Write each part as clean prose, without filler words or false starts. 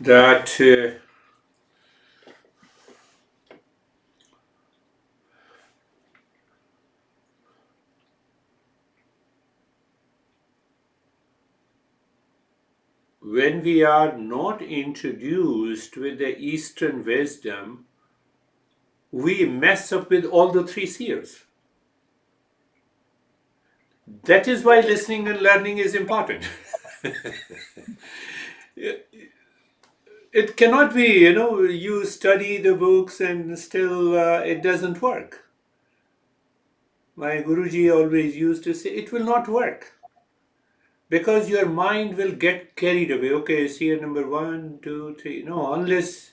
that when we are not introduced with the Eastern wisdom, we mess up with all the three seers. That is why listening and learning is important. It cannot be, you study the books and still it doesn't work. My Guruji always used to say, it will not work because your mind will get carried away. Okay, seer number one, two, three. No, unless.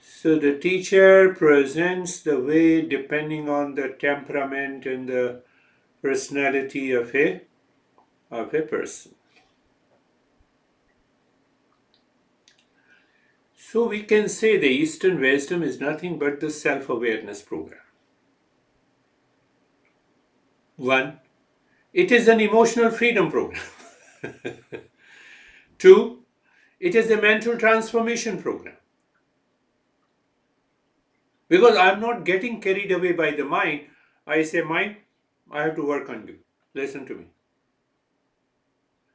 So the teacher presents the way depending on the temperament and the personality of a person. So we can say the Eastern wisdom is nothing but the self-awareness program. One, it is an emotional freedom program. Two, it is a mental transformation program. Because I'm not getting carried away by the mind, I say, mind, I have to work on you. Listen to me.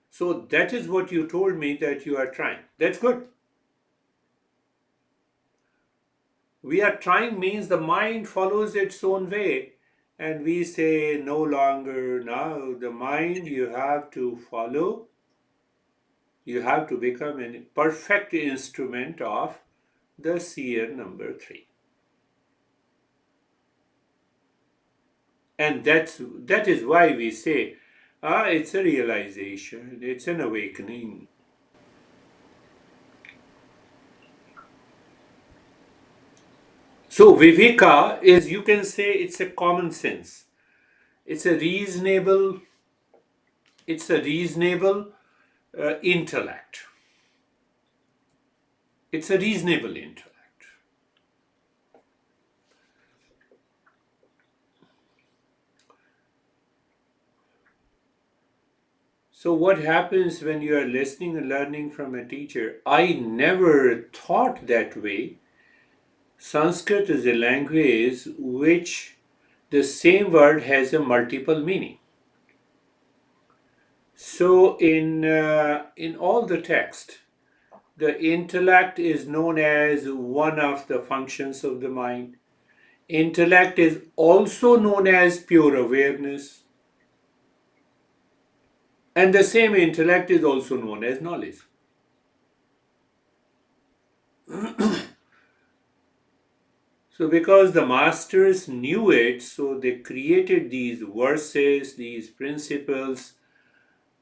So that is what you told me that you are trying. That's good. We are trying means the mind follows its own way, and we say no longer now the mind you have to follow, you have to become a perfect instrument of the seer number three. And that is why we say it's a realization, it's an awakening. So viveka is, you can say, it's a common sense. It's a reasonable, it's a reasonable intellect. It's a reasonable intellect. So what happens when you are listening and learning from a teacher? I never thought that way. Sanskrit is a language which the same word has a multiple meaning. So in all the text, the intellect is known as one of the functions of the mind. Intellect is also known as pure awareness, and the same intellect is also known as knowledge. So, because the masters knew it, so they created these verses, these principles,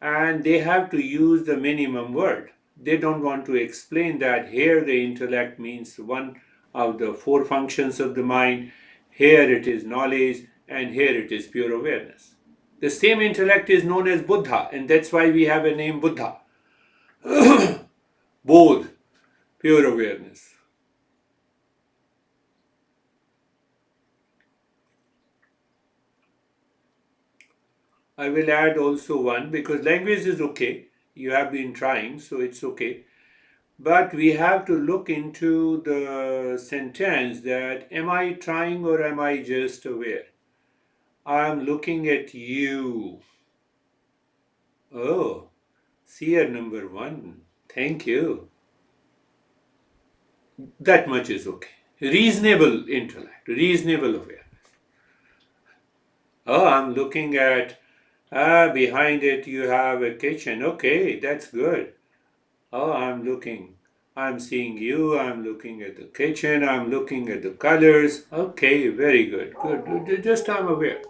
and they have to use the minimum word. They don't want to explain that here the intellect means one of the four functions of the mind, here it is knowledge, and here it is pure awareness. The same intellect is known as Buddha, and that's why we have a name Buddha. Bodh, pure awareness. I will add also one because language is okay. You have been trying, so it's okay. But we have to look into the sentence that am I trying or am I just aware? I'm looking at you. Oh, seer number one. Thank you. That much is okay. Reasonable intellect, reasonable awareness. Oh, I'm looking at, behind it you have a kitchen. Okay, that's good. Oh, I'm seeing you, I'm looking at the kitchen, I'm looking at the colors. Okay, very good, good. Just I'm aware.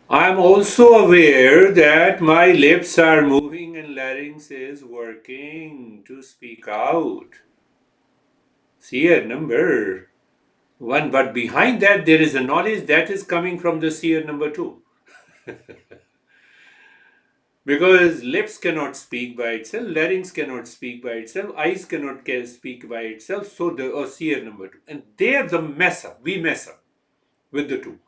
I'm also aware that my lips are moving and larynx is working to speak out. Seer number one, but behind that there is a knowledge that is coming from the seer number two. Because lips cannot speak by itself, larynx cannot speak by itself, eyes cannot speak by itself, so the seer number two. And there the mess up, we mess up with the two.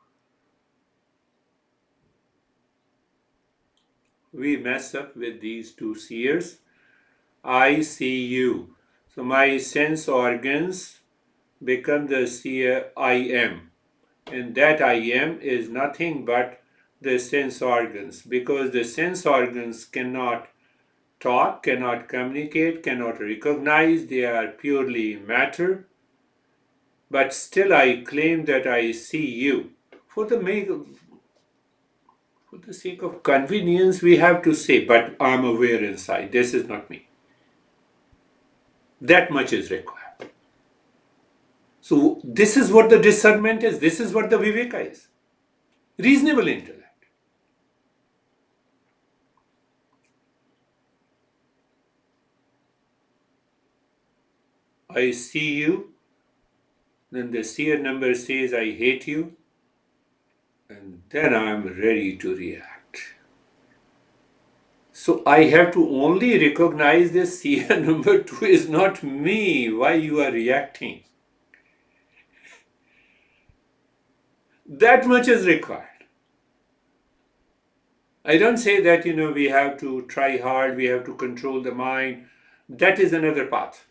We mess up with these two seers. I see you. So my sense organs become the seer I am. And that I am is nothing but the sense organs, because the sense organs cannot talk, cannot communicate, cannot recognize, they are purely matter. But still I claim that I see you. For the for the sake of convenience, we have to say, but I'm aware inside, this is not me. That much is required. So this is what the discernment is, this is what the viveka is. Reasonable intellect. I see you, then the seer number says I hate you, and then I'm ready to react. So I have to only recognize this seer number 2 is not me, why you are reacting. That much is required. I don't say that, we have to try hard, we have to control the mind. That is another path.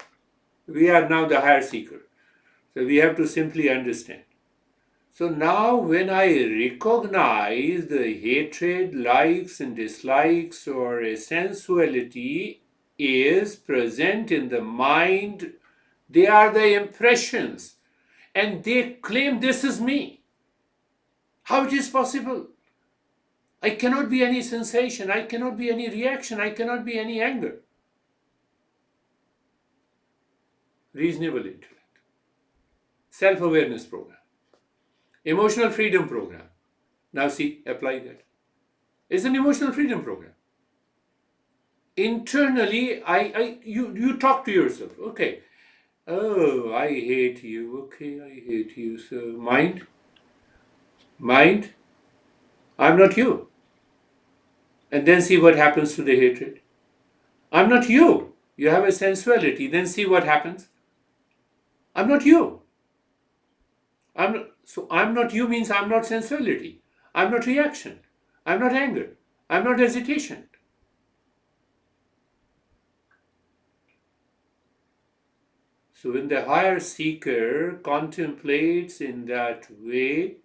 We are now the higher seeker. So we have to simply understand. So now when I recognize the hatred, likes and dislikes, or a sensuality is present in the mind, they are the impressions and they claim this is me. How it is possible? I cannot be any sensation, I cannot be any reaction, I cannot be any anger. Reasonable intellect. Self-awareness program. Emotional freedom program. Now see, apply that. It's an emotional freedom program. Internally, you talk to yourself. Okay. Oh, I hate you. Okay, I hate you. So mind, I'm not you. And then see what happens to the hatred. I'm not you. You have a sensuality. Then see what happens. I'm not you. I'm not you means I'm not sensuality. I'm not reaction. I'm not anger. I'm not hesitation. So when the higher seeker contemplates in that way,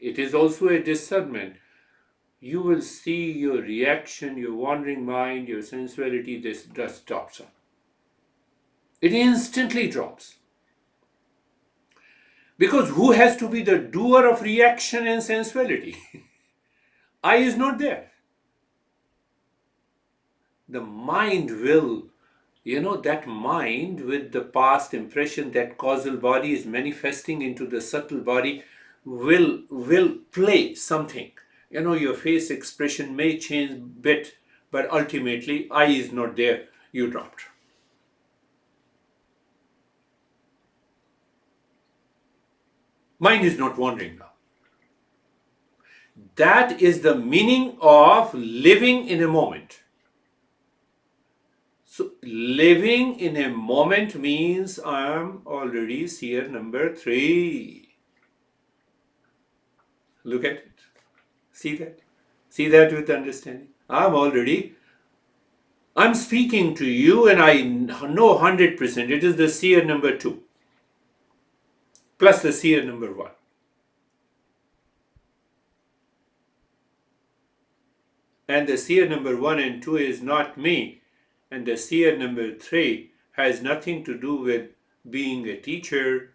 it is also a discernment. You will see your reaction, your wandering mind, your sensuality, this just drops up. It instantly drops. Because who has to be the doer of reaction and sensuality? I is not there. The mind will, that mind with the past impression, that causal body is manifesting into the subtle body, will play something. Your face expression may change bit, but ultimately I is not there, you dropped. Mind is not wandering now. That is the meaning of living in a moment. So living in a moment means I'm already seer number 3. Look at it. See that? See that with understanding. I'm speaking to you and I know 100% it is the seer number 2 plus the seer number 1. And the seer number 1 and 2 is not me. And the seer number 3 has nothing to do with being a teacher,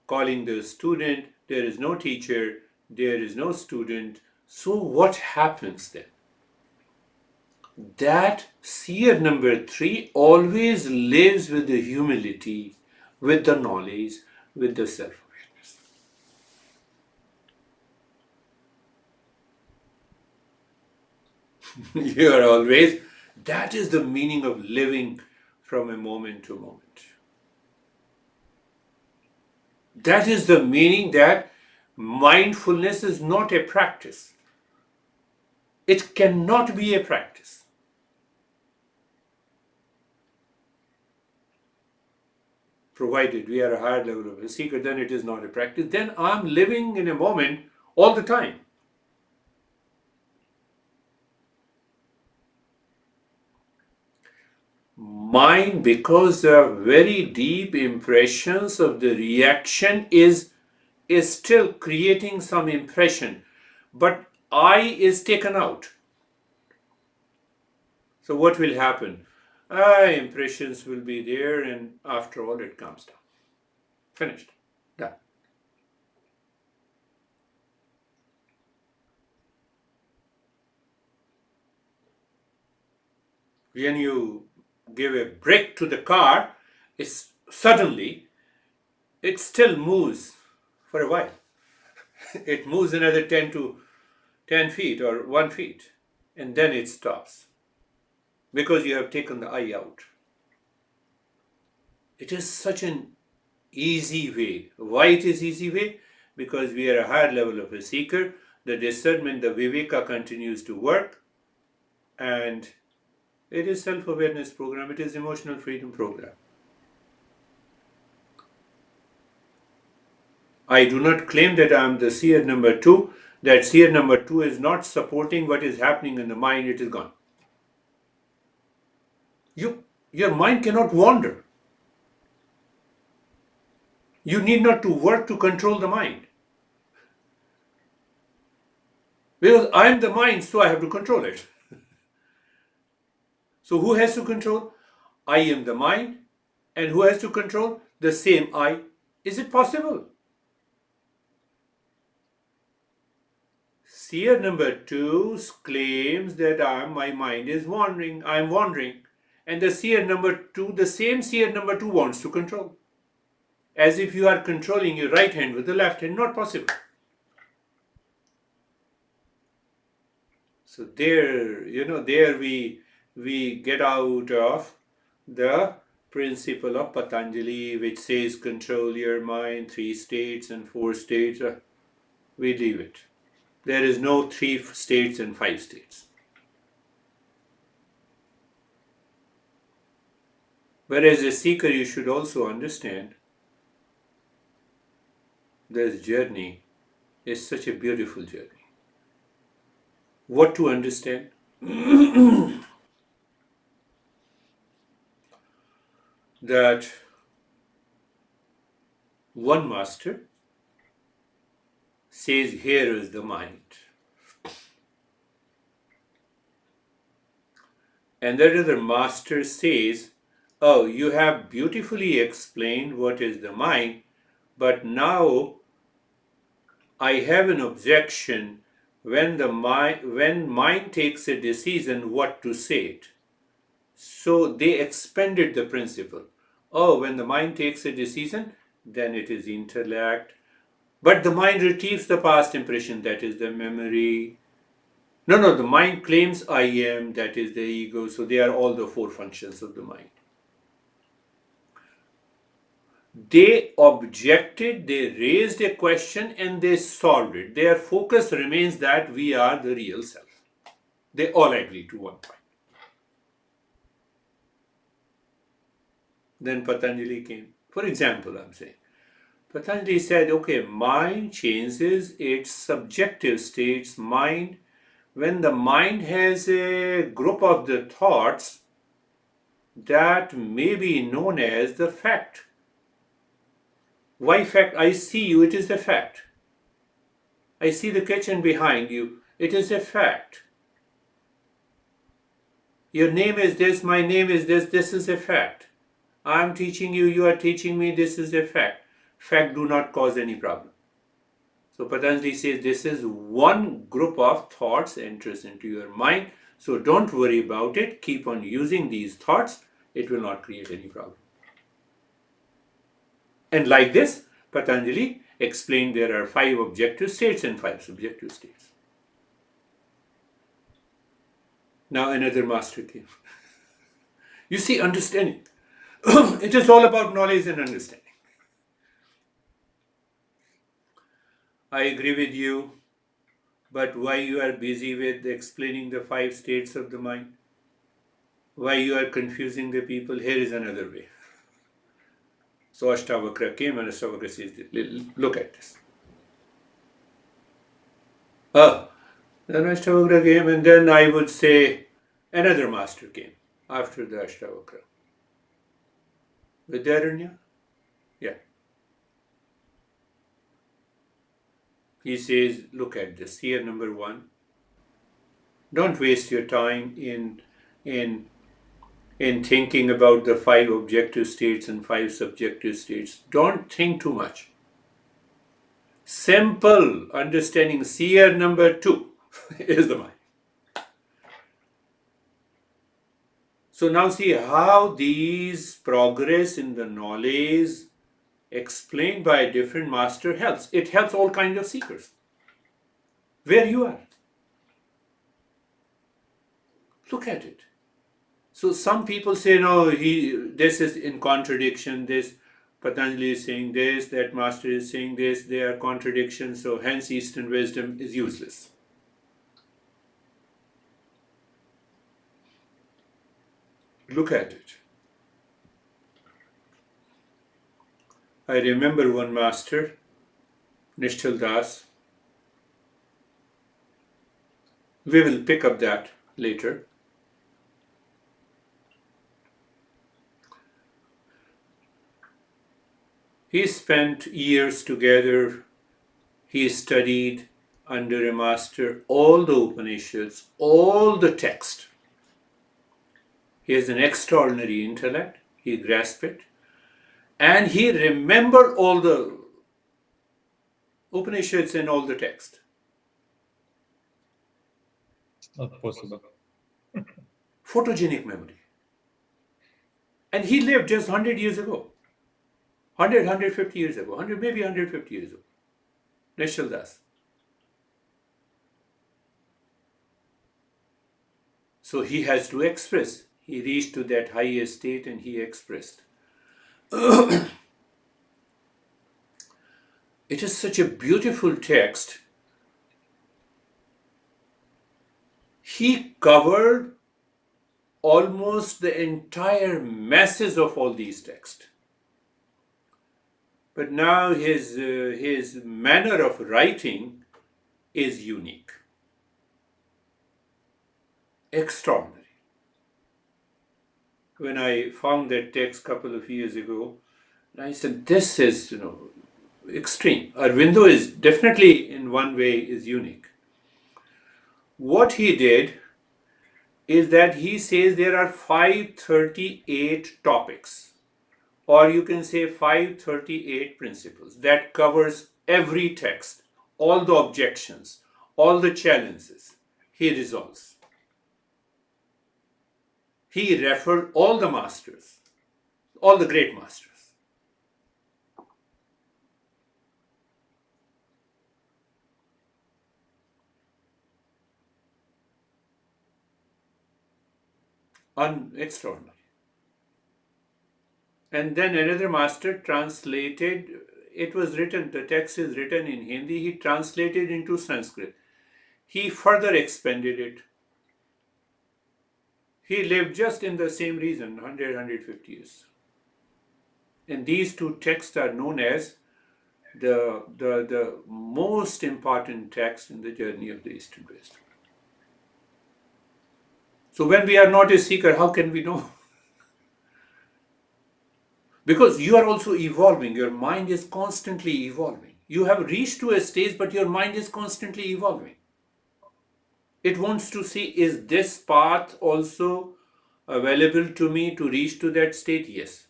calling the student. There is no teacher, there is no student. So what happens then? That seer number 3 always lives with the humility, with the knowledge, with the self-awareness. You are always, that is the meaning of living from a moment to moment. That is the meaning that mindfulness is not a practice. It cannot be a practice. Provided we are a higher level of a seeker, then it is not a practice. Then I'm living in a moment all the time. Mind, because the very deep impressions of the reaction is still creating some impression, but I is taken out. So what will happen? Impressions will be there, and after all, it comes down. Finished. Done. When you give a brake to the car, it's suddenly it still moves for a while. It moves another 10 feet or 1 feet, and then it stops because you have taken the eye out. It is such an easy way. Why it is easy way? Because we are a higher level of a seeker. The discernment, the viveka continues to work, and it is self-awareness program. It is emotional freedom program. I do not claim that I am the seer number two. That seer number two is not supporting what is happening in the mind. It is gone. Your mind cannot wander. You need not to work to control the mind. Because I am the mind, so I have to control it. So who has to control? I am the mind. And who has to control? The same I. Is it possible? Seer number two claims that my mind is wandering. I am wandering. And the seer number two, the same seer number two wants to control. As if you are controlling your right hand with the left hand. Not possible. So there we get out of the principle of Patanjali, which says control your mind, 3 states and 4 states. We leave it. There is no 3 states and 5 states. Whereas a seeker, you should also understand this journey is such a beautiful journey. What to understand? That one master says, here is the mind. And that other master says, oh, you have beautifully explained what is the mind, but now I have an objection when mind takes a decision what to say it. So they expanded the principle. Oh, when the mind takes a decision, then it is intellect. But the mind retrieves the past impression, that is the memory. No, the mind claims I am, that is the ego. So they are all the 4 functions of the mind. They objected, they raised a question, and they solved it. Their focus remains that we are the real self. They all agree to one point. Then Patanjali came. For example, I'm saying, Patanjali said, okay, mind changes its subjective states. When the mind has a group of the thoughts that may be known as the fact. Why fact? I see you, it is a fact. I see the kitchen behind you, it is a fact. Your name is this, my name is this is a fact. I am teaching you, you are teaching me, this is a fact. Fact do not cause any problem. So Patanjali says this is one group of thoughts enters into your mind. So don't worry about it. Keep on using these thoughts. It will not create any problem. And like this, Patanjali explained there are 5 objective states and 5 subjective states. Now another master came. You see, understanding. It is all about knowledge and understanding. I agree with you, but why you are busy with explaining the 5 states of the mind? Why you are confusing the people? Here is another way. So Ashtavakra came and Ashtavakra says, look at this. Then Ashtavakra came, and then I would say another master came. after the Ashtavakra. Vidyaranya? Yeah. He says, look at this. Here, number 1. Don't waste your time in in thinking about the 5 objective states and 5 subjective states. Don't think too much. Simple understanding. Seer number 2 is the mind. So now see how these progress in the knowledge explained by a different master helps. It helps all kind of seekers. Where you are. Look at it. So some people say, no, this is in contradiction, this Patanjali is saying this, that master is saying this, they are contradictions, so hence Eastern wisdom is useless. Look at it. I remember one master, Nishchal Das. We will pick up that later. He spent years together. He studied under a master all the Upanishads, all the text. He has an extraordinary intellect. He grasped it. And he remembered all the Upanishads and all the text. Not possible. Photogenic memory. And he lived just 100 years ago. 100, 150 years ago. 100, maybe 150 years ago. Nishchal Das. So he has to express. He reached to that higher state and he expressed. It is such a beautiful text. He covered almost the entire masses of all these texts. But now his manner of writing is unique. Extraordinary. When I found that text a couple of years ago, I said, this is, extreme. Aurobindo is definitely in one way is unique. What he did is that he says there are 538 topics, or you can say 538 principles that covers every text, all the objections, all the challenges he resolves. He referred all the masters, all the great masters. Extraordinary. And then another master translated, it was written, the text is written in Hindi, he translated into Sanskrit. He further expanded it. He lived just in the same region, 100, 150 years. And these two texts are known as the most important texts in the journey of the Eastern wisdom. So when we are not a seeker, how can we know? Because you are also evolving. Your mind is constantly evolving. You have reached to a stage, but your mind is constantly evolving. It wants to see, is this path also available to me to reach to that state? Yes.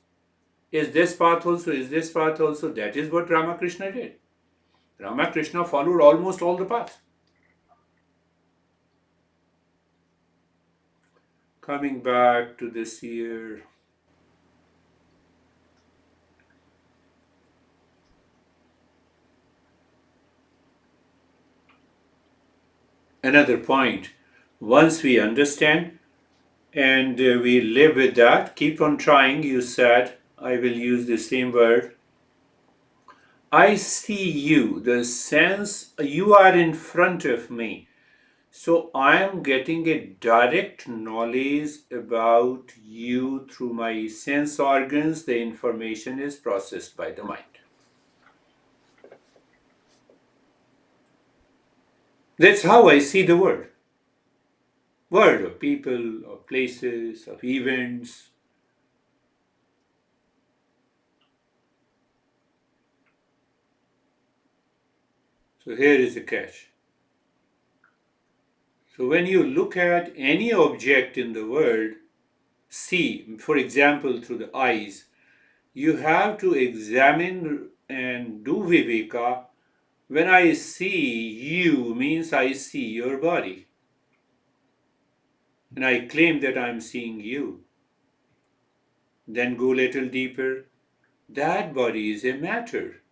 Is this path also? Is this path also? That is what Ramakrishna did. Ramakrishna followed almost all the paths. Coming back to this year, another point. Once we understand and we live with that, keep on trying. You said, I will use the same word. I see you, the sense you are in front of me. So I am getting a direct knowledge about you through my sense organs. The information is processed by the mind. That's how I see the world. World of people, of places, of events. So here is the catch. So when you look at any object in the world, see, for example, through the eyes, you have to examine and do viveka. When I see you means I see your body. And I claim that I'm seeing you. Then go a little deeper. That body is a matter.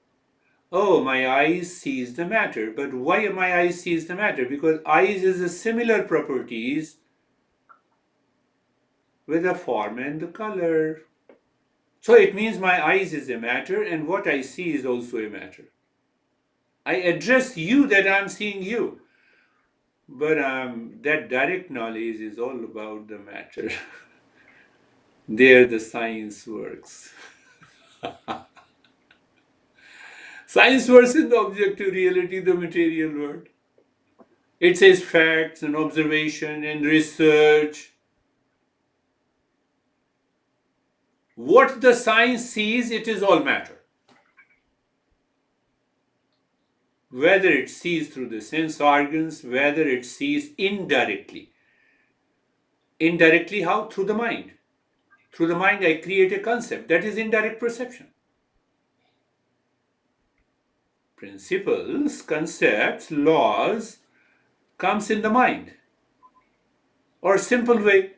Oh, my eyes sees the matter. But why my eyes sees the matter? Because eyes is a similar properties with the form and the color. So it means my eyes is a matter and what I see is also a matter. I address you that I'm seeing you. But that direct knowledge is all about the matter. There the science works. Science works in the objective reality, the material world. It says facts and observation and research. What the science sees, it is all matter. Whether it sees through the sense organs, whether it sees indirectly. Indirectly, how? Through the mind. Through the mind, I create a concept. That is indirect perception. Principles, concepts, laws comes in the mind. Or simple way,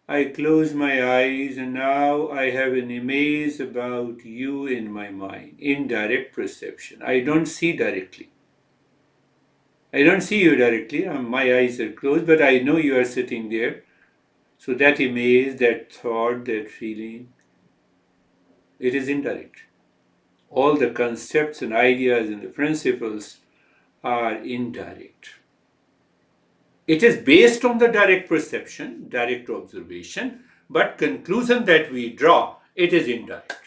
I close my eyes and now I have an image about you in my mind. Indirect perception. I don't see directly. I don't see you directly. My eyes are closed, but I know you are sitting there. So that image, that thought, that feeling, it is indirect. All the concepts and ideas and the principles are indirect. It is based on the direct perception, direct observation, but conclusion that we draw, it is indirect.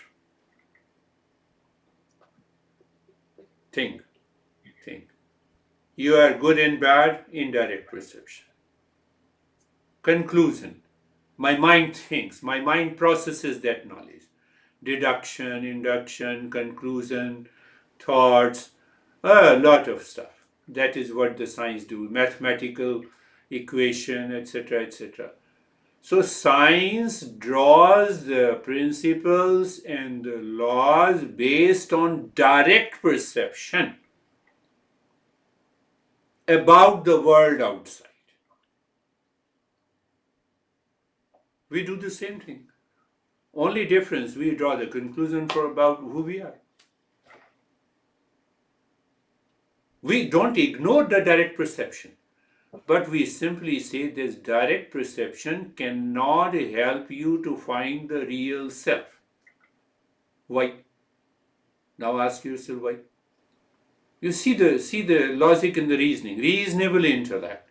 Think. You are good and bad, indirect perception. Conclusion. My mind thinks, my mind processes that knowledge. Deduction, induction, conclusion, thoughts, a lot of stuff. That is what the science do. Mathematical equation, etc., etc. So science draws the principles and the laws based on direct perception about the world outside. We do the same thing. Only difference, we draw the conclusion for about who we are. We don't ignore the direct perception, but we simply say this direct perception cannot help you to find the real self. Why? Now ask yourself why. You see the logic and the reasoning, reasonable intellect.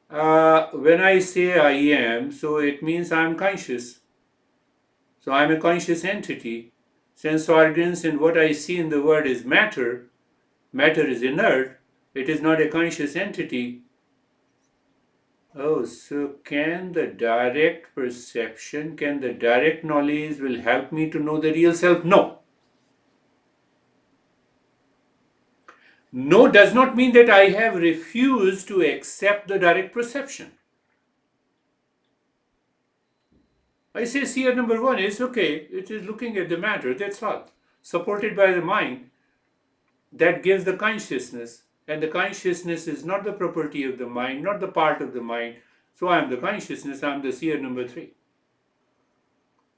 When I say I am, so it means I'm conscious. So I'm a conscious entity. Sense organs and what I see in the world is matter. Matter is inert. It is not a conscious entity. Oh, so can the direct perception, can the direct knowledge will help me to know the real self? No. No does not mean that I have refused to accept the direct perception. I say seer number one is okay, it is looking at the matter, that's all. Supported by the mind that gives the consciousness. And the consciousness is not the property of the mind, not the part of the mind. So I am the consciousness, I am the seer number three.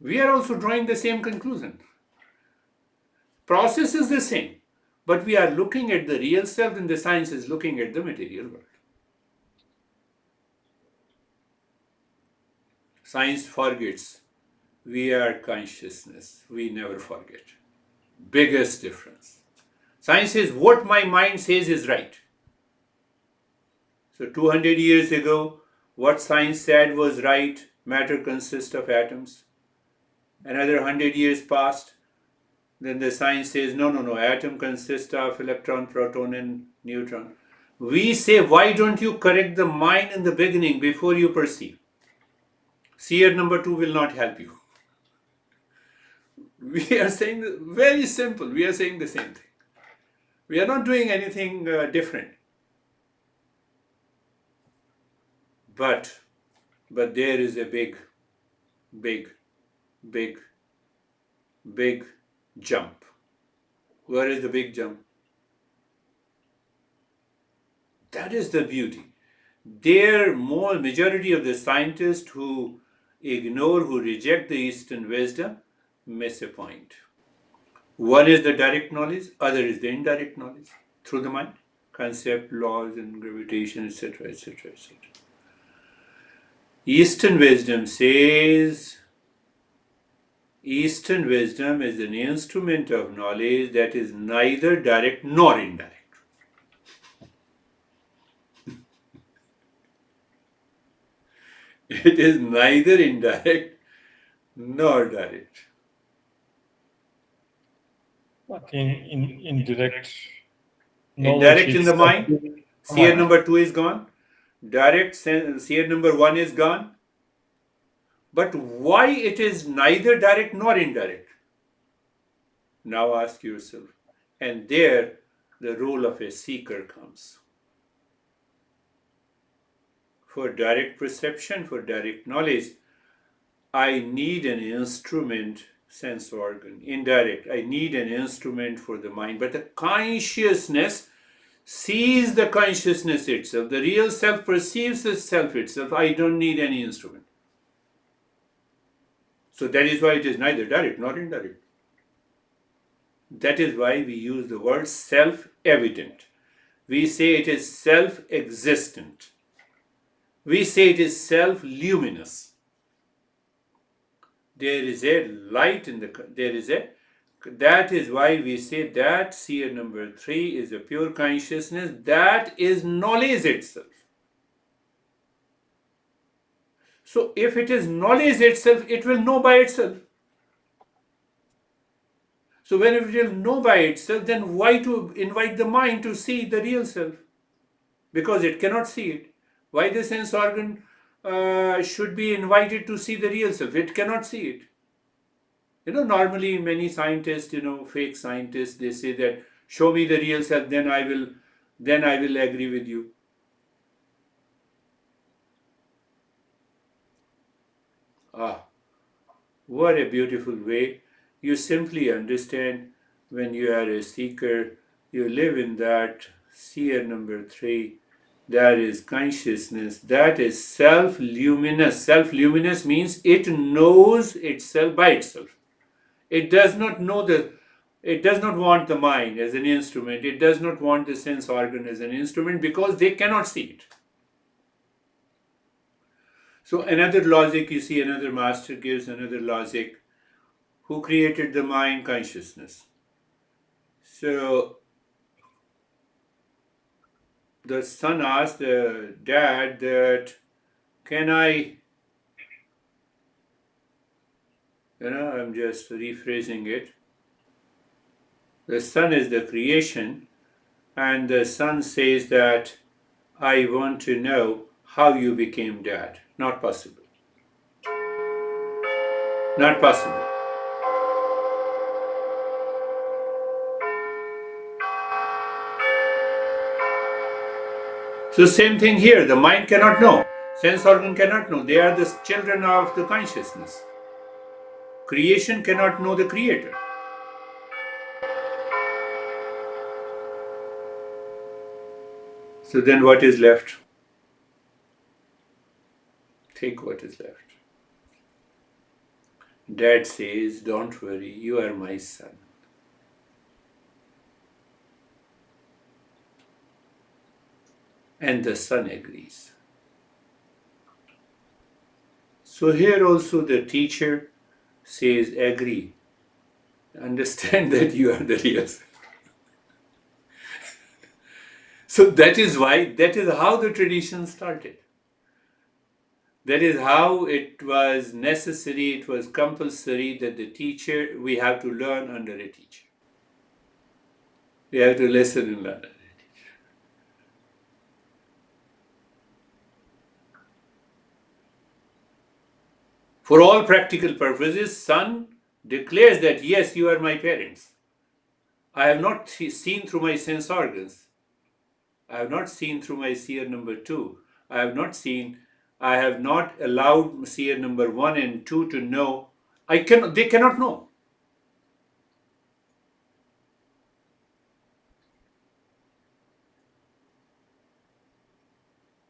We are also drawing the same conclusion. Process is the same, but we are looking at the real self and the science is looking at the material world. Science forgets. We are consciousness. We never forget. Biggest difference. Science says what my mind says is right. So 200 years ago, what science said was right. Matter consists of atoms. Another 100 years passed. Then the science says, no, atom consists of electron, proton, and neutron. We say, why don't you correct the mind in the beginning before you perceive? Seer number 2 will not help you. We are saying very simple. We are saying the same thing. We are not doing anything different. But there is a big, big, big, big jump. Where is the big jump? That is the beauty. Majority of the scientists who ignore, who reject the Eastern wisdom, miss a point. One is the direct knowledge, other is the indirect knowledge through the mind, concept, laws, and gravitation, etc., etc., etc. Eastern wisdom says Eastern wisdom is an instrument of knowledge that is neither direct nor indirect. It is neither indirect nor direct. But in direct knowledge, Indirect in it's the mind, seer mind. number 2 is gone. Direct, seer number 1 is gone. But why it is neither direct nor indirect? Now ask yourself. And there, the role of a seeker comes. For direct perception, for direct knowledge, I need an instrument, sense organ. Indirect, I need an instrument for the mind. But the consciousness sees the consciousness itself. The real self perceives the self itself. I don't need any instrument. So that is why it is neither direct nor indirect. That is why we use the word self-evident. We say it is self-existent. We say it is self-luminous. There is a light in that is why we say that seer number 3 is a pure consciousness, that is knowledge itself. So if it is knowledge itself, it will know by itself. So when it will know by itself, then why to invite the mind to see the real self? Because it cannot see it. Why the sense organ should be invited to see the real self? It cannot see it. Normally many scientists, fake scientists, they say that show me the real self, then I will agree with you. Ah, what a beautiful way. You simply understand when you are a seeker, you live in that seer number 3. That is consciousness. That is self-luminous. Self-luminous means it knows itself by itself. It does not want the mind as an instrument. It does not want the sense organ as an instrument because they cannot see it. So another logic, you see, another master gives another logic. Who created the mind? Consciousness. So the son asked the dad that, can I, I'm just rephrasing it. The son is the creation, and the son says that, I want to know how you became dad. Not possible. Not possible. So same thing here. The mind cannot know. Sense organ cannot know. They are the children of the consciousness. Creation cannot know the creator. So then what is left? Think what is left. Dad says, don't worry, you are my son. And the son agrees. So here also the teacher says, agree. Understand that you are the real self. So that is how the tradition started. That is how it was necessary, it was compulsory that we have to learn under a teacher. We have to listen and learn under a teacher. For all practical purposes, son declares that yes, you are my parents. I have not seen through my sense organs. I have not seen through my seer number two. I have not allowed seer number one and two to know. They cannot know.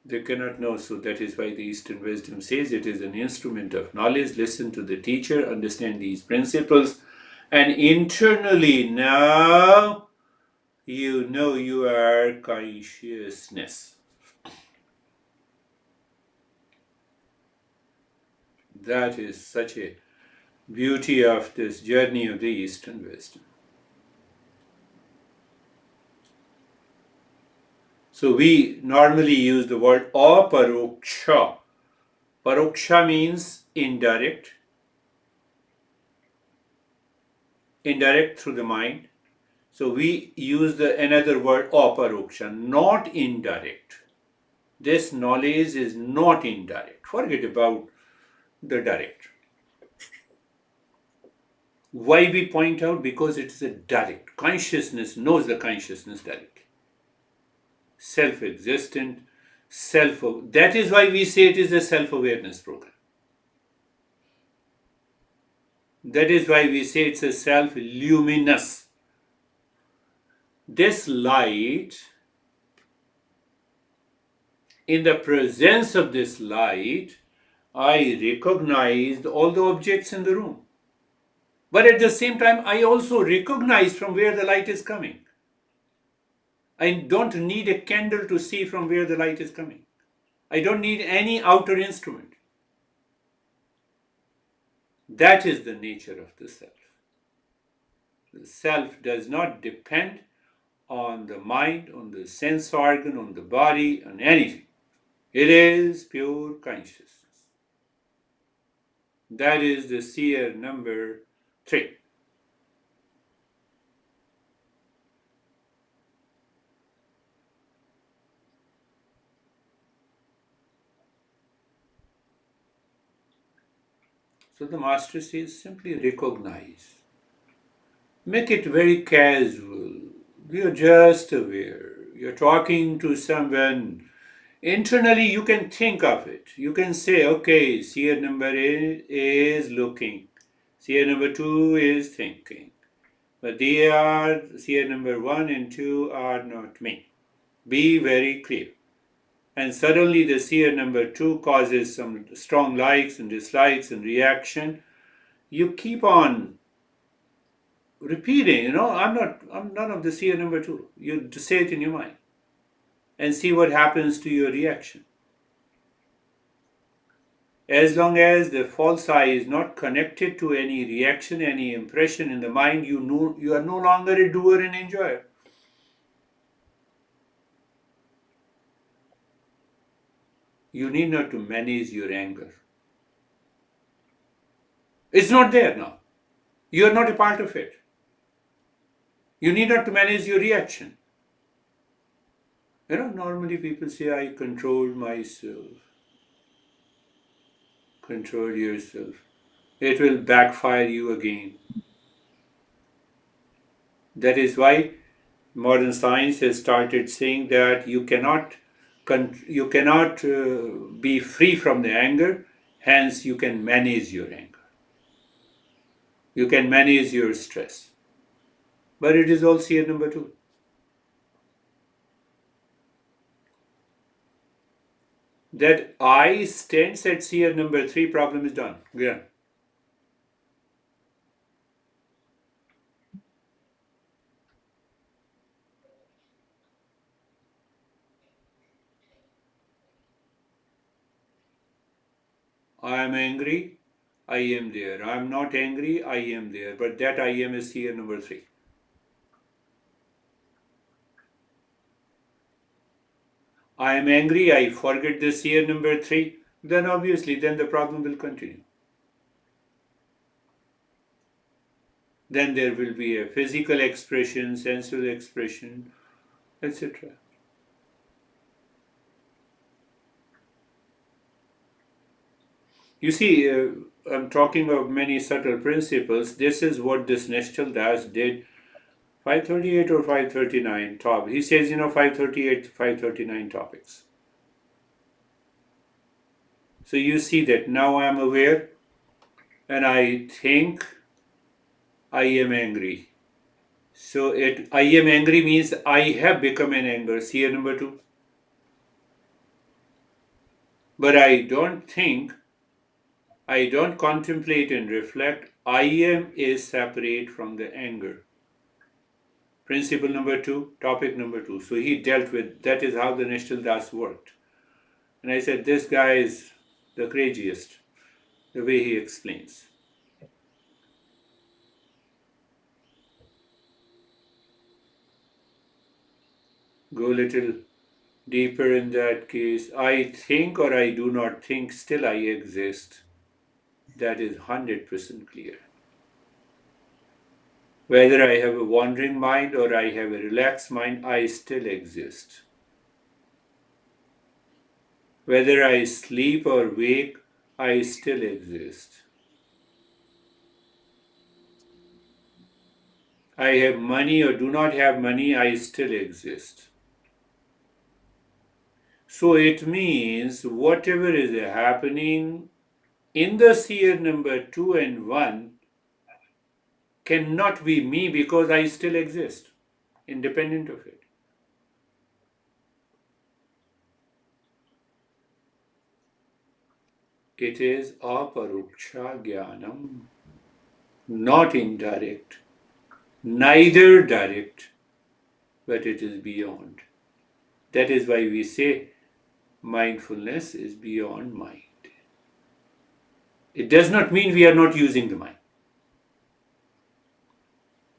They cannot know. So that is why the Eastern wisdom says it is an instrument of knowledge. Listen to the teacher, understand these principles, and internally now you know you are consciousness. That is such a beauty of this journey of the Eastern wisdom. So we normally use the word aparoksha. Paroksha means indirect through the mind. So we use another word aparoksha, not indirect. This knowledge is not indirect. Forget about the direct. Why we point out? Because it is a direct. Consciousness knows the consciousness directly. Self-existent, that is why we say it is a self-awareness program. That is why we say it's a self-luminous. This light, in the presence of this light, I recognized all the objects in the room. But at the same time, I also recognize from where the light is coming. I don't need a candle to see from where the light is coming. I don't need any outer instrument. That is the nature of the self. The self does not depend on the mind, on the sense organ, on the body, on anything. It is pure consciousness. That is the seer number 3. So the master says simply recognize. Make it very casual. You're just aware. You're talking to someone. Internally, you can think of it. You can say, okay, seer number is looking. Seer number 2 is thinking. But seer number 1 and 2 are not me. Be very clear. And suddenly the seer number 2 causes some strong likes and dislikes and reaction. You keep on repeating, I'm none of the seer number 2. You say it in your mind and see what happens to your reaction. As long as the false I is not connected to any reaction, any impression in the mind, you are no longer a doer and enjoyer. You need not to manage your anger. It's not there now. You are not a part of it. You need not to manage your reaction. Normally people say, I control myself. Control yourself. It will backfire you again. That is why modern science has started saying that you cannot be free from the anger, hence you can manage your anger. You can manage your stress. But it is all seer number 2. That I stands at seer number 3, problem is done. Yeah. I am angry, I am there. I am not angry, I am there. But that I am is seer number 3. I am angry, I forget the seer number 3. Then obviously, then the problem will continue. Then there will be a physical expression, sensual expression, etc. You see, I'm talking of many subtle principles. This is what this Nishchal Das did. 538 or 539 top. He says, 538, 539 topics. So you see that now I am aware and I think I am angry. So I am angry means I have become an anger. See number 2. But I don't think, I don't contemplate and reflect. I am is separate from the anger. Principle number 2, topic number 2. So he dealt with, that is how the Nishchal Das worked. And I said, this guy is the craziest, the way he explains. Go a little deeper in that case. I think or I do not think, still I exist. That is 100% clear. Whether I have a wandering mind or I have a relaxed mind, I still exist. Whether I sleep or wake, I still exist. I have money or do not have money, I still exist. So it means whatever is happening in the sphere number 2 and 1 cannot be me because I still exist, independent of it. It is aparuksha jnanam, not indirect, neither direct, but it is beyond. That is why we say mindfulness is beyond mind. It does not mean we are not using the mind.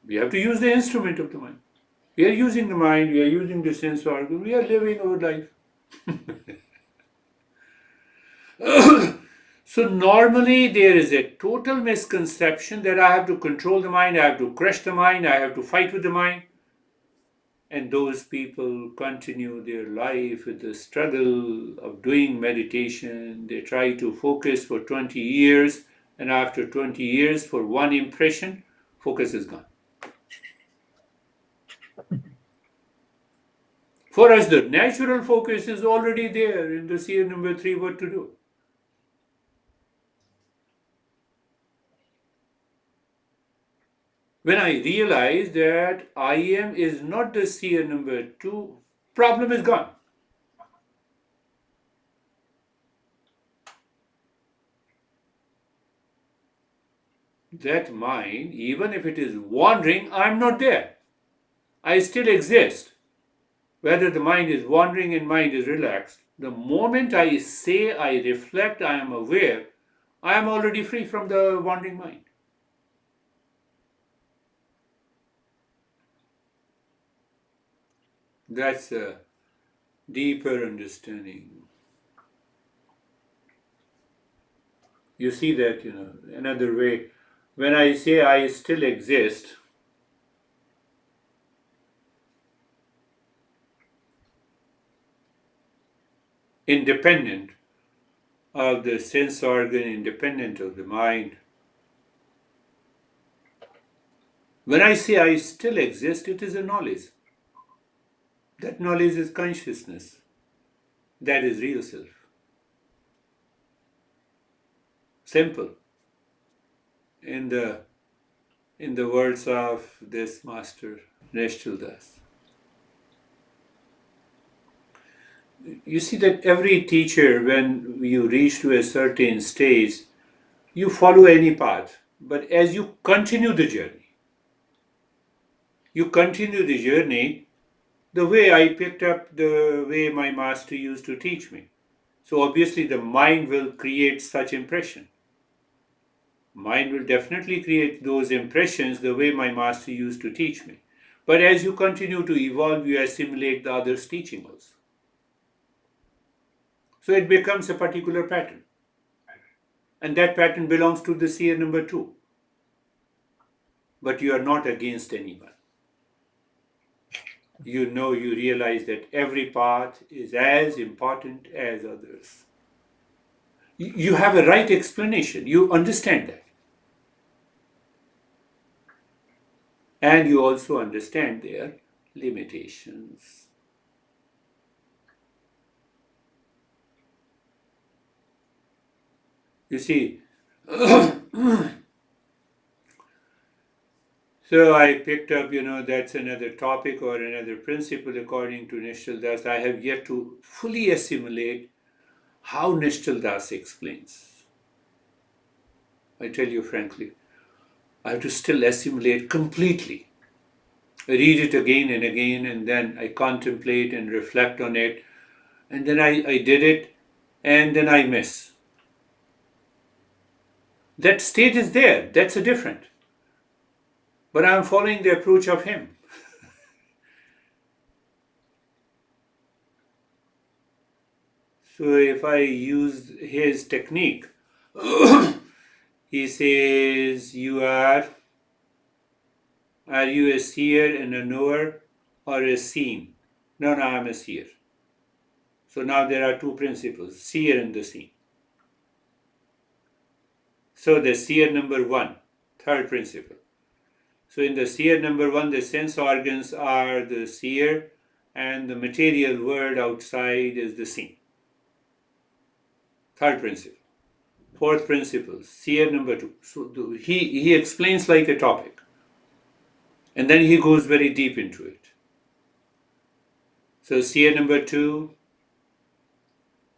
We have to use the instrument of the mind. We are using the mind, we are using the sense organ, we are living our life. So normally there is a total misconception that I have to control the mind, I have to crush the mind, I have to fight with the mind. And those people continue their life with the struggle of doing meditation. They try to focus for 20 years, and after 20 years, for one impression, focus is gone. For us, the natural focus is already there in the sphere number 3, what to do. When I realize that I am is not the sphere number 2, problem is gone. That mind, even if it is wandering, I'm not there. I still exist. Whether the mind is wandering and mind is relaxed, the moment I say, I reflect, I am aware, I am already free from the wandering mind. That's a deeper understanding. You see that, another way. When I say I still exist, independent of the sense organ, independent of the mind. When I say I still exist, it is a knowledge. That knowledge is consciousness. That is real self. Simple. In the words of this master, Nishchal Das. You see that every teacher, when you reach to a certain stage, you follow any path. But as you continue the journey, the way I picked up the way my master used to teach me. So obviously the mind will create such impression. Mind will definitely create those impressions the way my master used to teach me. But as you continue to evolve, you assimilate the other's teaching also. So it becomes a particular pattern. And that pattern belongs to the seer number 2. But you are not against anyone. You realize that every path is as important as others. You have a right explanation. You understand that. And you also understand their limitations. You see, so I picked up, that's another topic or another principle according to Nishal Das. I have yet to fully assimilate how Nishal Das explains. I tell you frankly, I have to still assimilate completely. I read it again and again, and then I contemplate and reflect on it, and then I did it, and then I miss. That state is there, that's a different. But I'm following the approach of him. So if I use his technique, he says, are you a seer and a knower or a seen? No, I'm a seer. So now there are two principles, seer and the seen. So the seer number one, third principle. So in the seer number one, the sense organs are the seer and the material world outside is the seen. Third principle. Fourth principle, seer number two. So he explains like a topic. And then he goes very deep into it. So seer number two,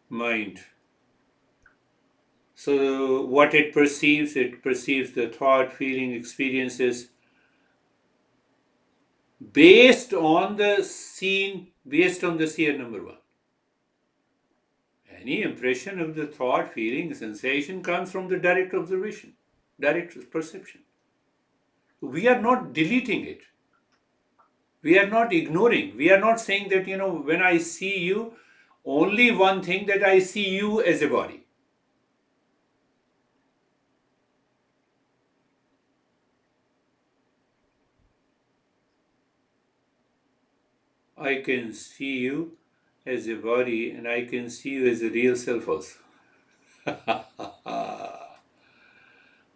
mind. So what it perceives the thought, feeling, experiences based on the seen, based on the seer number one. Any impression of the thought, feeling, sensation comes from the direct observation, direct perception. We are not deleting it. We are not ignoring. We are not saying that, when I see you, only one thing that I see you as a body. I can see you as a body and I can see you as a real self also.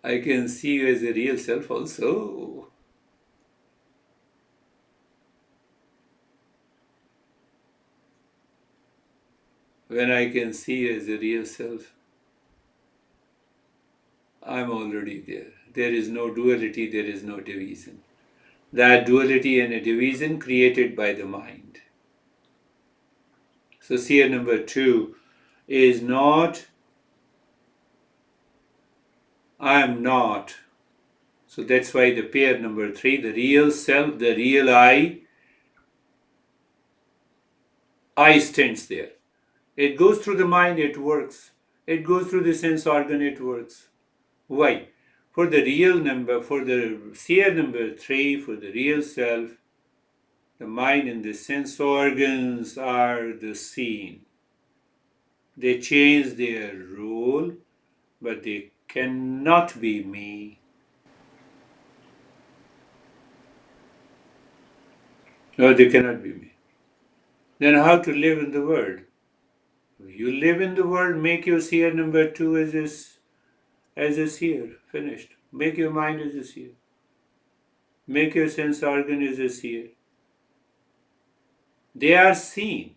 I can see you as a real self also. When I can see you as a real self, I'm already there. There is no duality, there is no division. That duality and a division created by the mind. So seer number two is not, I am not. So that's why the pair number three, the real self, the real I stands there. It goes through the mind, it works. It goes through the sense organ, it works. Why? For the real number, for the seer number three, for the real self, the mind and the sense organs are the seen. They change their role, but they cannot be me. No, they cannot be me. Then how to live in the world? You live in the world, make your seer number two as a seer. Finished. Make your mind as a seer. Make your sense organ as a seer. They are seen.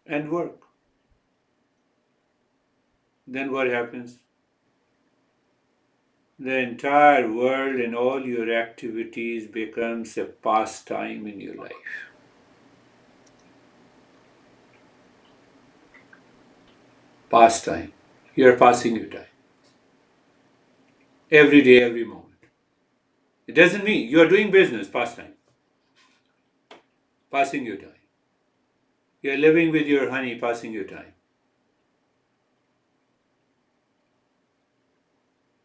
And work. Then what happens? The entire world and all your activities becomes a pastime in your life. Pastime. You are passing your time. Every day, every moment. It doesn't mean you are doing business, pastime. Passing your time. You are living with your honey, passing your time.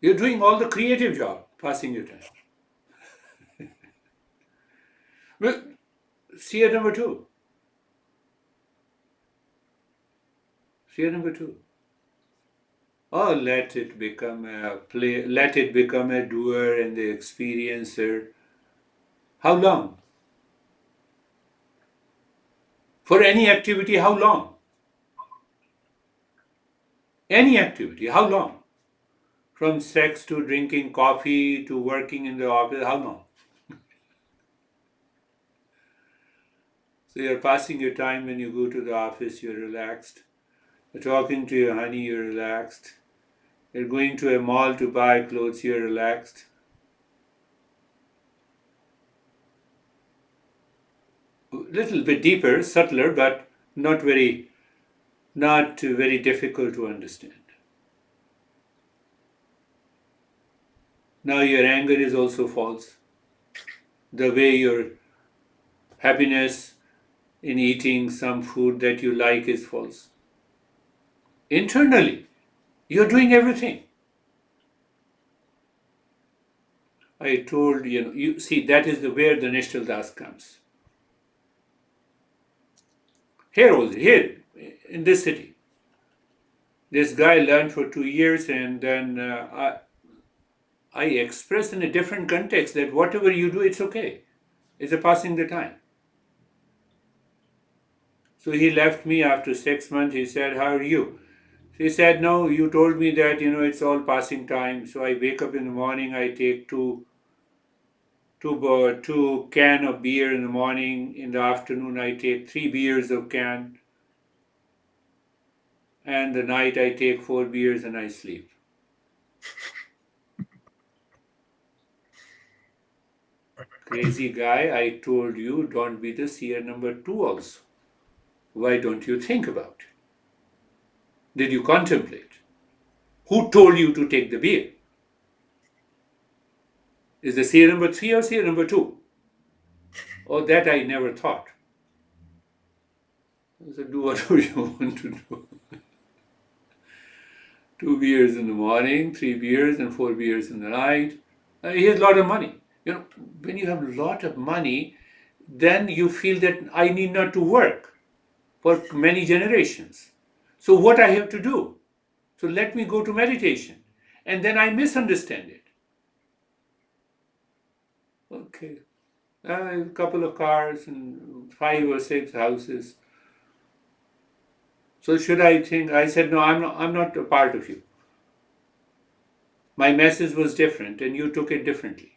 You're doing all the creative job, passing your time. Well, seer number two. Seer number two. Oh, let it become a play, let it become a doer and the experiencer. How long? For any activity, how long? Any activity, how long? From sex to drinking coffee to working in the office, how long? So you're passing your time when you go to the office, you're relaxed. You're talking to your honey, you're relaxed. You're going to a mall to buy clothes, you're relaxed. A little bit deeper, subtler, but not very difficult to understand. Now your anger is also false. The way your happiness in eating some food that you like is false. Internally, you're doing everything. I told you see that is where the Nishtal Das comes. Here in this city, this guy learned for 2 years, and then I expressed in a different context that whatever you do, it's okay. It's a passing the time. So he left me after 6 months. He said, "How are you?" He said, "No, you told me that it's all passing time." So I wake up in the morning. I take two can of beer in the morning. In the afternoon, I take 3 beers of can, and the night I take 4 beers and I sleep. Crazy guy, I told you, don't be the seer number two also. Why don't you think about it? Did you contemplate? Who told you to take the beer? Is the seer number three or seer number two? Oh, that I never thought. So do whatever you want to do. 2 beers in the morning, 3 beers, and 4 beers in the night. He has a lot of money. When you have a lot of money, then you feel that I need not to work for many generations. So what I have to do? So let me go to meditation. And then I misunderstand it. Okay. A couple of cars and 5 or 6 houses. So should I think? I said, no, I'm not a part of you. My message was different and you took it differently.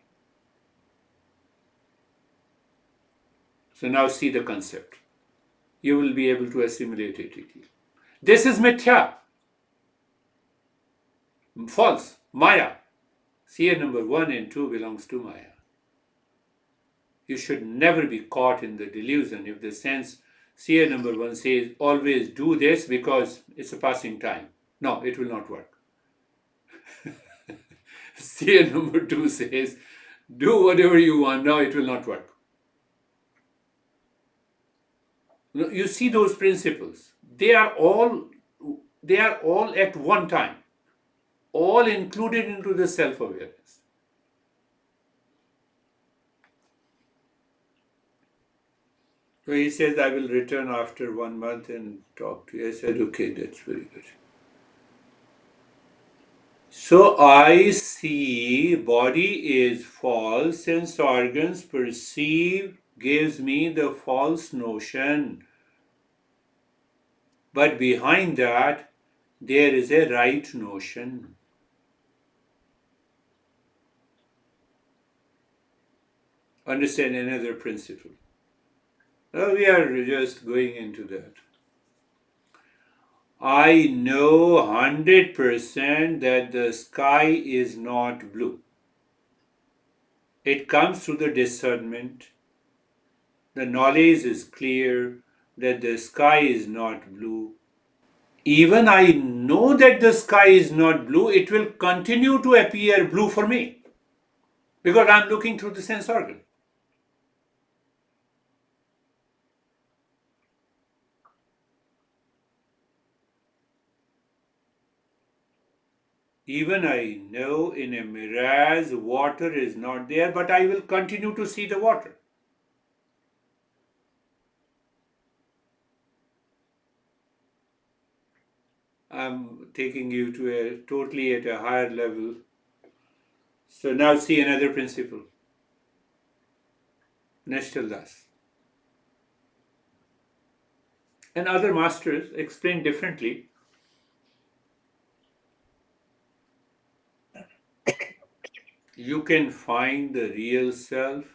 So now see the concept. You will be able to assimilate it. This is mithya. False. Maya. Seer number 1 and 2 belongs to Maya. You should never be caught in the delusion if the sense seer number 1 says always do this because it's a passing time. No, it will not work. Seer number 2 says do whatever you want. No, it will not work. You see those principles. They are all at one time, all included into the self-awareness. So he says, I will return after 1 month and talk to you. I said, okay, that's very good. So I see body is false, sense organs perceive, gives me the false notion. But behind that, there is a right notion. Understand another principle. We are just going into that. I know 100% that the sky is not blue. It comes through the discernment. The knowledge is clear that the sky is not blue. Even I know that the sky is not blue, it will continue to appear blue for me because I'm looking through the sense organ. Even I know in a mirage water is not there, but I will continue to see the water. I'm taking you to a totally at a higher level. So now see another principle. Nishtal Das. And other masters explain differently. You can find the real self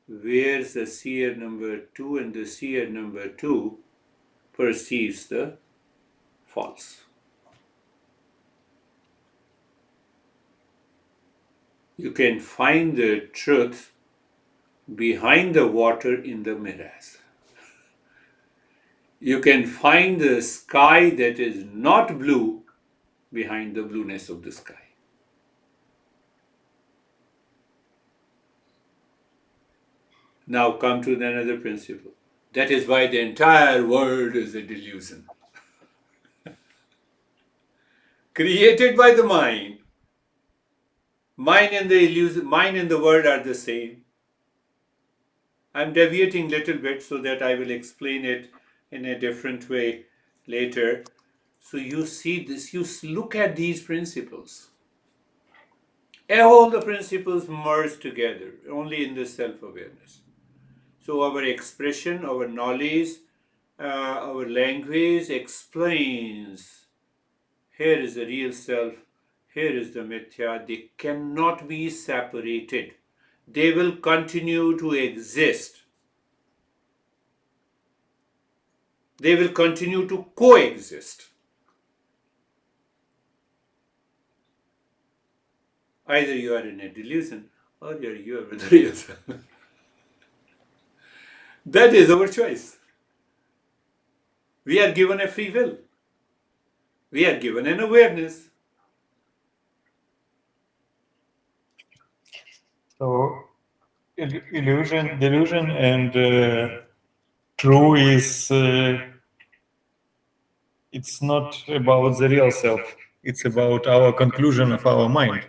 where the seer number 2 and the seer number 2 perceives the false. You can find the truth behind the water in the mirage. You can find the sky that is not blue behind the blueness of the sky. Now come to another principle. That is why the entire world is a delusion. Created by the mind. Mind and the world are the same. I'm deviating a little bit so that I will explain it in a different way later. So you see this, you look at these principles. All the principles merge together only in this self-awareness. So our expression, our knowledge, our language explains here is the real self, here is the mithya. They cannot be separated. They will continue to exist. They will continue to coexist. Either you are in a delusion or you are with the real self. That is our choice. We are given a free will. We are given an awareness. So illusion, delusion, and true is it's not about the real self. It's about our conclusion of our mind.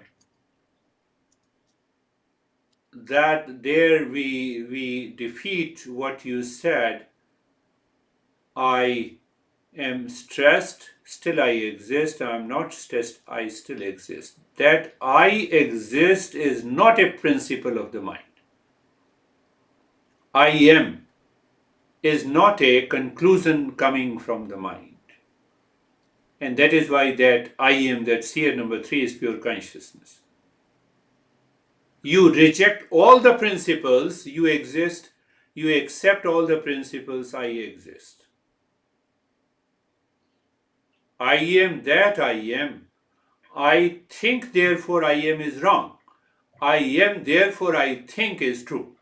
That there we defeat what you said. I am stressed, still I exist. I am not stressed, I still exist. That I exist is not a principle of the mind. I am is not a conclusion coming from the mind. And that is why that I am, that seer number 3 is pure consciousness. You reject all the principles, you exist, you accept all the principles, I exist. I am that I am. I think, therefore I am is wrong. I am, therefore I think is true.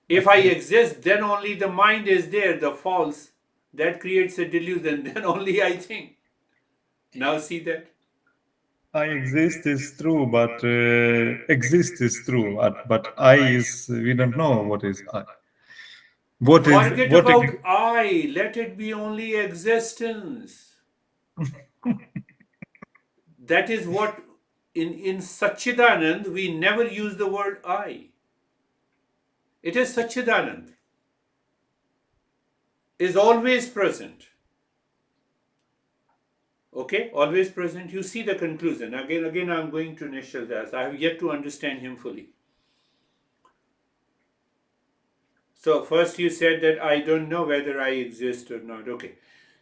If I exist, then only the mind is there, the false. That creates a delusion, then only I think. Now see that? I exist is true, but exist is true. But I is we don't know what is I. What is Forget what? about I, let it be only existence. That is what in Satchidanand we never use the word I. It is Satchidanand, is always present. Okay, always present. You see the conclusion. Again, I'm going to Nishal Das. I have yet to understand him fully. So first you said that I don't know whether I exist or not. Okay.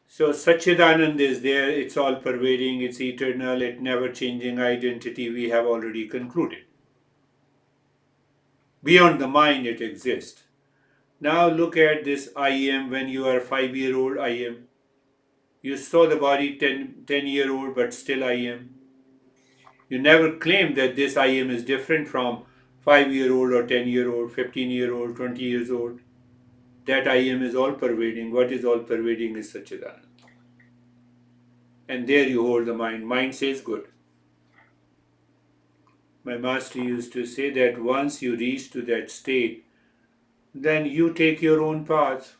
So Satchidanand is there, it's all pervading, it's eternal, it never changing identity, we have already concluded. Beyond the mind it exists. Now look at this I am when you are 5-year-old I am. You saw the body 10-year-old but still I am. You never claim that this I am is different from 5-year-old or 10-year-old, 15-year-old, 20 years old. That I am is all pervading. What is all pervading is Satchidanand. And there you hold the mind. Mind says good. My master used to say that once you reach to that state, then you take your own path.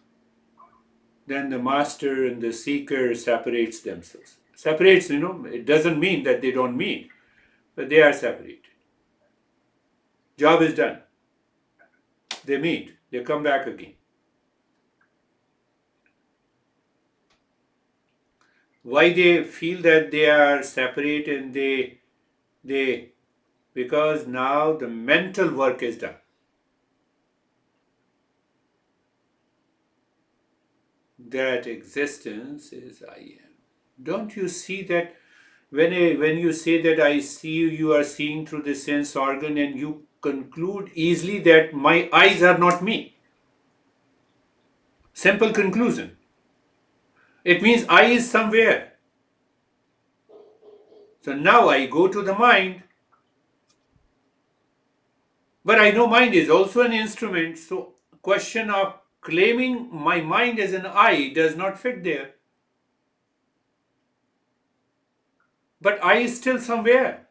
Then the master and the seeker separates themselves. Separates, it doesn't mean that they don't meet, but they are separated. Job is done. They meet. They come back again. Why they feel that they are separate and they because now the mental work is done. that existence is I am. Don't you see that when you say that I see you, you are seeing through the sense organ and you conclude easily that my eyes are not me. Simple conclusion. It means I is somewhere. So now I go to the mind, but I know mind is also an instrument. So question of claiming my mind as an I does not fit there. But I is still somewhere.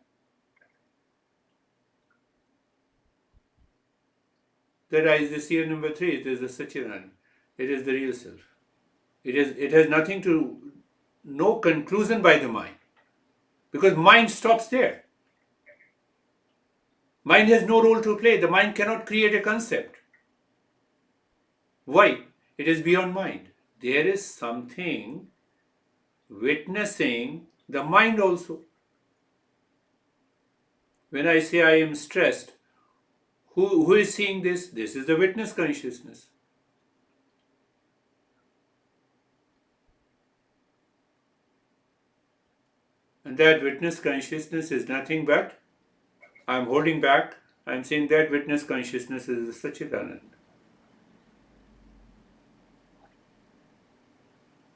That I is the seer number three. It is the Sachidan. It is the real self. It has nothing to, no conclusion by the mind. Because mind stops there. Mind has no role to play. The mind cannot create a concept. Why? It is beyond mind. There is something witnessing the mind also. When I say I am stressed, who is seeing this? This is the witness consciousness. And that witness consciousness is nothing but, I'm holding back, I'm saying that witness consciousness is the Sachidanand.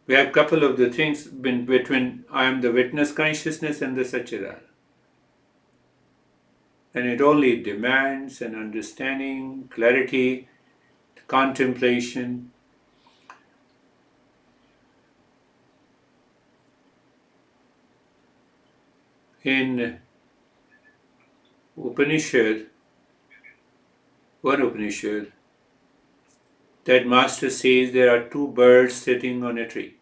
We have a couple of the things between I am the witness consciousness and the Sachidanand. And it only demands an understanding, clarity, contemplation. In Upanishad, one Upanishad, that master says there are two birds sitting on a tree.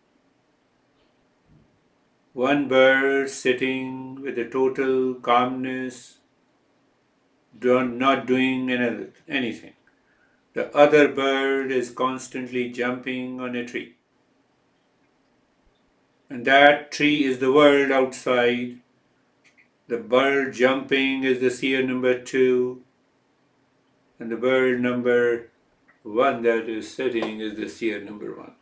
One bird sitting with a total calmness, not doing anything. The other bird is constantly jumping on a tree. And that tree is the world outside. The bird jumping is the seer number two. And the bird number one that is sitting is the seer number one.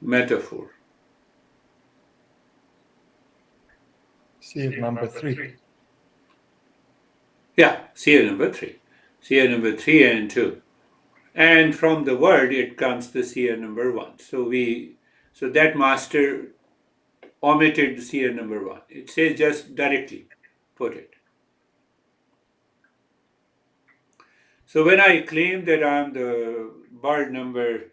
Metaphor. Seer number three. Yeah, seer number three. Seer number three and two. And from the word it comes the seer number one. So that master omitted the seer number one. It says just directly put it. So when I claim that I'm the bird number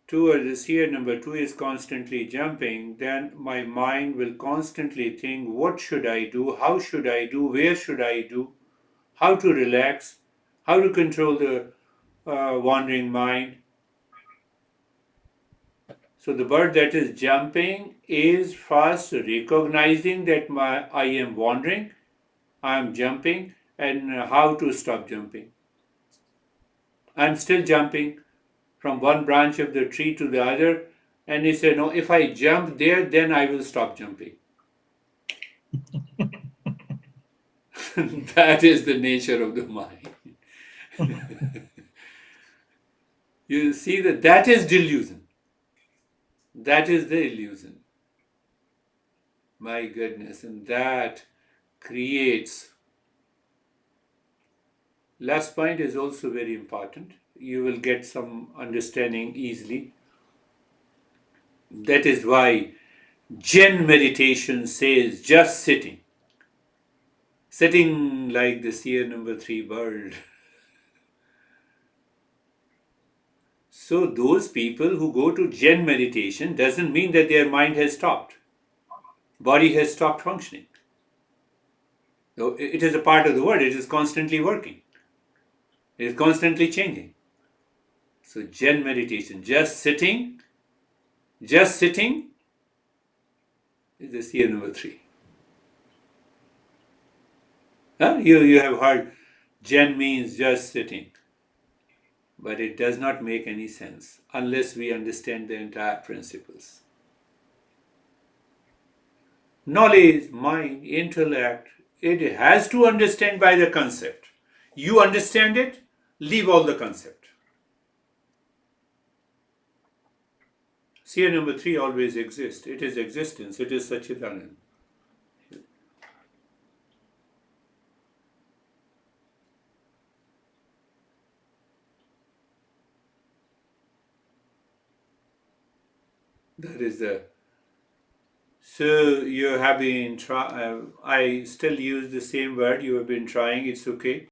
two or the seer number two is constantly jumping, then my mind will constantly think, what should I do? How should I do? Where should I do? How to relax? How to control the wandering mind? So the bird that is jumping is first recognizing that I am wandering, I am jumping, and how to stop jumping. I am still jumping from one branch of the tree to the other, and he said, no, if I jump there, then I will stop jumping. That is the nature of the mind. You see that is delusion. That is the illusion. My goodness, and that creates. Last point is also very important. You will get some understanding easily. That is why Zen meditation says just sitting. Sitting like the seer number three bird. So those people who go to Zen meditation doesn't mean that their mind has stopped. Body has stopped functioning. So it is a part of the world. It is constantly working. It is constantly changing. So Zen meditation, just sitting is the seer number three. Huh? You have heard Zen means just sitting. But it does not make any sense unless we understand the entire principles. Knowledge, mind, intellect, it has to understand by the concept. You understand it, leave all the concept. Sphere number 3 always exists. It is existence. It is Satchidanand. That is the. So you have been I still use the same word. You have been trying. It's okay.